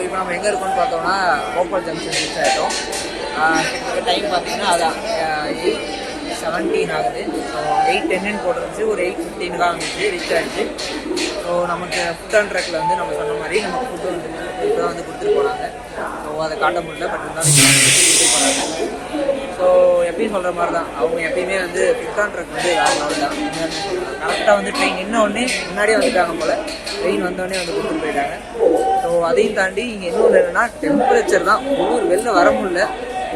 இப்போ நம்ம எங்கே இருக்கோம்னு பார்த்தோம்னா கோபால் ஜங்ஷன் ரீச் ஆகிட்டோம். கிட்டத்தட்ட டைம் பார்த்தீங்கன்னா அதான் 8:17 ஆகுது. ஸோ 8:10 போட்டுருந்துச்சு, ஒரு 8:15 வந்துச்சு, ரீச் ஆகிடுச்சு. ஸோ நமக்கு ஃபுட் அண்ட் ட்ரக்கில் வந்து நம்ம சொன்ன மாதிரி நம்ம ஃபுட்டு வந்து இப்போ தான் வந்து கொடுத்துட்டு போனாங்க. ஸோ அதை காட்ட முடியல, பட் இருந்தாலும் கொடுத்துட்டு போனாங்க. ஸோ எப்பயும் சொல்கிற மாதிரி தான், அவங்க எப்பயுமே வந்து ஃபுட் அண்ட் ட்ரக் வந்து வேறு லெவல் தான். கரெக்டாக வந்து ட்ரெயின் இன்னொன்னே முன்னாடியே வந்துட்டாங்க போல், ட்ரெயின் வந்தோடனே வந்து கொடுத்துட்டு போயிட்டாங்க. ஸோ அதையும் தாண்டி இங்கே இன்னொன்று என்னென்னா டெம்பரேச்சர் தான், ஊர் வெளில வர முடியல.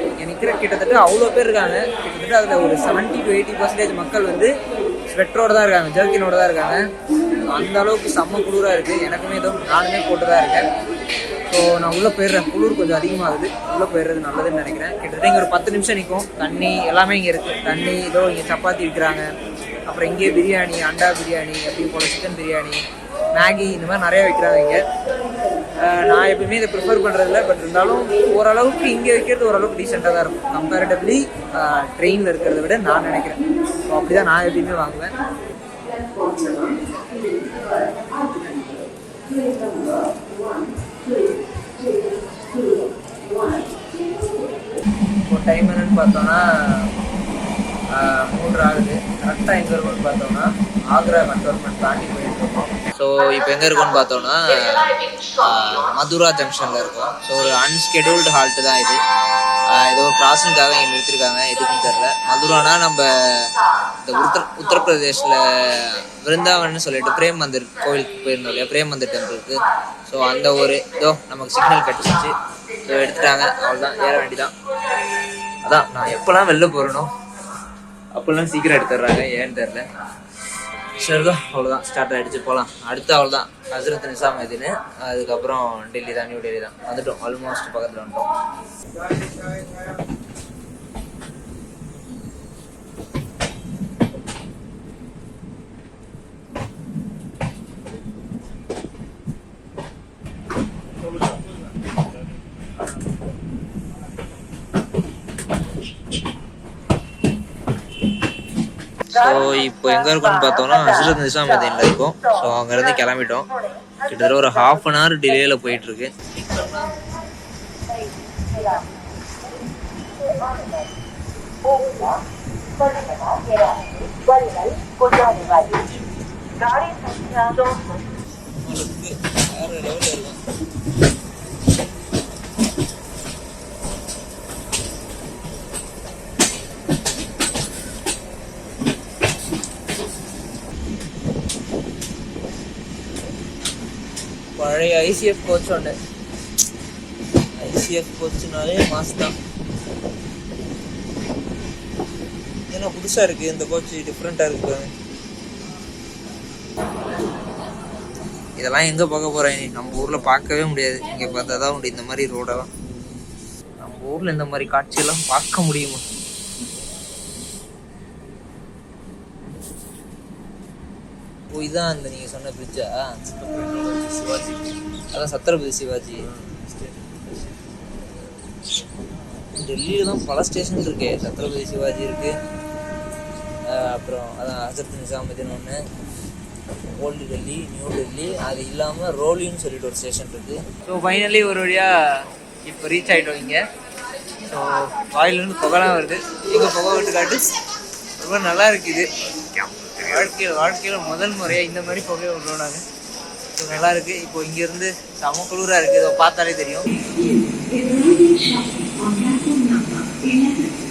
இங்கே நிற்கிற கிட்டத்தட்ட அவ்வளோ பேர் இருக்காங்க. கிட்டத்தட்ட அதில் ஒரு 70 to 80% மக்கள் வந்து ஸ்வெட்டரோடு தான் இருக்காங்க, ஜர்க்கினோடு தான் இருக்காங்க. அந்த அளவுக்கு செம்ம குளிராக இருக்குது. எனக்குமே ஏதோ நானுமே போட்டு தான் இருக்கேன். ஸோ நான் உள்ளே போயிடுறேன், குளிர் கொஞ்சம் அதிகமாகுது, உள்ளே போயிடுறது நல்லதுன்னு நினைக்கிறேன். கிட்டத்தட்ட இங்கே ஒரு 10 நிமிஷம் நிற்கும். தண்ணி எல்லாமே இங்கே இருக்குது. தண்ணி ஏதோ இங்கே சப்பாத்தி விற்கிறாங்க, அப்புறம் இங்கேயே பிரியாணி, அண்டா பிரியாணி, எப்பயும் போல் சிக்கன் பிரியாணி, மேகி, இந்த மாதிரி நிறையா வைக்கிறாங்க இங்கே. நான் எப்பவுமே இதை ப்ரிஃபர் பண்ணுறதில்ல, பட் இருந்தாலும் ஓரளவுக்கு இங்கே வைக்கிறது ஓரளவுக்கு டீசெண்டாக தான் இருக்கும் கம்பேரிட்டிவ்லி ட்ரெயினில் இருக்கிறத விட நான் நினைக்கிறேன். ஸோ அப்படி தான் நான் எப்பயுமே வாங்குவேன். இப்போ டைம் என்னன்னு பார்த்தோன்னா 3 ஆகுது. கரெக்டாக எங்கே இருக்குன்னு பார்த்தோம்னா ஆக்ரா கண்டோன்மெண்ட் தாண்டி போயிட்டு இருக்கோம். ஸோ இப்போ எங்கே இருக்குன்னு பார்த்தோம்னா மதுரா ஜங்ஷனில் இருக்கும். ஸோ ஒரு அன்ஸ்கெடியூல்டு ஹால்ட்டு தான் இது. ஏதோ ஒரு கிராசிங்காக இங்கே நிறுத்திருக்காங்க, எதுக்குன்னு தெரில. மதுரானா நம்ம இந்த உத்தரப்பிரதேஷில் விருந்தாவன்னு சொல்லிட்டு பிரேம் மந்திர் கோவிலுக்கு போயிருந்தோம் இல்லையா, பிரேம் மந்திர் டெம்பிளுக்கு. ஸோ அந்த ஒரு இதோ நமக்கு சிக்னல் கிடச்சிச்சு. ஸோ எடுத்துட்டாங்க, அவ்வளோதான், ஏற வேண்டிதான். அதான் நான் எப்போல்லாம் வெளில போகிறேனோ அப்போல்லாம் சீக்கிரம் எடுத்துடுறாங்க, ஏன்னு தெரில. சரிதான், அவ்வளோதான், ஸ்டார்ட் ஆகிடுச்சு, போகலாம். அடுத்து அவ்வளோதான் ஹஸ்ரத் நிசாமுதீன், அதுக்கப்புறம் டெல்லி தான், நியூ டெல்லி தான் வந்துட்டோம். ஆல்மோஸ்ட் பக்கத்தில் வந்துட்டோம். ஸோ இப்போ எங்கே இருக்குன்னு பார்த்தோம்னா ஹஸ்ரத் நிசாமுதீனில் இருக்கும். ஸோ அங்கேருந்து கிளம்பிட்டோம். கிட்டத்தட்ட ஒரு 1/2 hour டிலேயில் போயிட்டுருக்கு. வேறு லெவலில் இருக்கும். பழைய ஐசிஎஃப் கோச் ஒன்று, ஐசிஎஃப் கோச்சுனாலே மாஸ் தான். ஏன்னா புதுசாக இருக்குது இந்த கோச், டிஃப்ரெண்ட்டாக இருக்குது. இதெல்லாம் எங்கே பார்க்க போகிறேன், நம்ம ஊரில் பார்க்கவே முடியாது. இங்கே பார்த்தா தான் உண்டு இந்த மாதிரி ரோடெல்லாம். நம்ம ஊரில் இந்த மாதிரி காட்சியெல்லாம் பார்க்க முடியுமா? ஓ, இதான் அந்த நீங்கள் சொன்ன பிரிட்ஜா? சிவாஜி, அதான் சத்ரபதி சிவாஜி. டெல்லியில் தான் பல ஸ்டேஷன் இருக்கு. சத்ரபதி சிவாஜி இருக்குது, அப்புறம் அதான் ஹஸ்ரத் நிசாமுதீன் ஒன்று, ஓல்டு டெல்லி, நியூ டெல்லி. அது இல்லாமல் ரோலின்னு சொல்லிட்டு ஒரு ஸ்டேஷன் இருக்குது. ஸோ ஃபைனலி ஒரு வழியாக இப்போ ரீச் ஆகிட்டோம் இங்கே. ஸோ வாயிலிருந்து புகைலாம் வருது. எங்கே புகை விட்டு காட்டு, ரொம்ப நல்லா இருக்குது. வாழ்க்கையில் முதல் முறையாக இந்த மாதிரி புகையை விடுறோம் நாங்கள். ஸோ நல்லா இருக்குது. இப்போ இங்கேருந்து செம குளிராக இருக்குது, இதை பார்த்தாலே தெரியும்.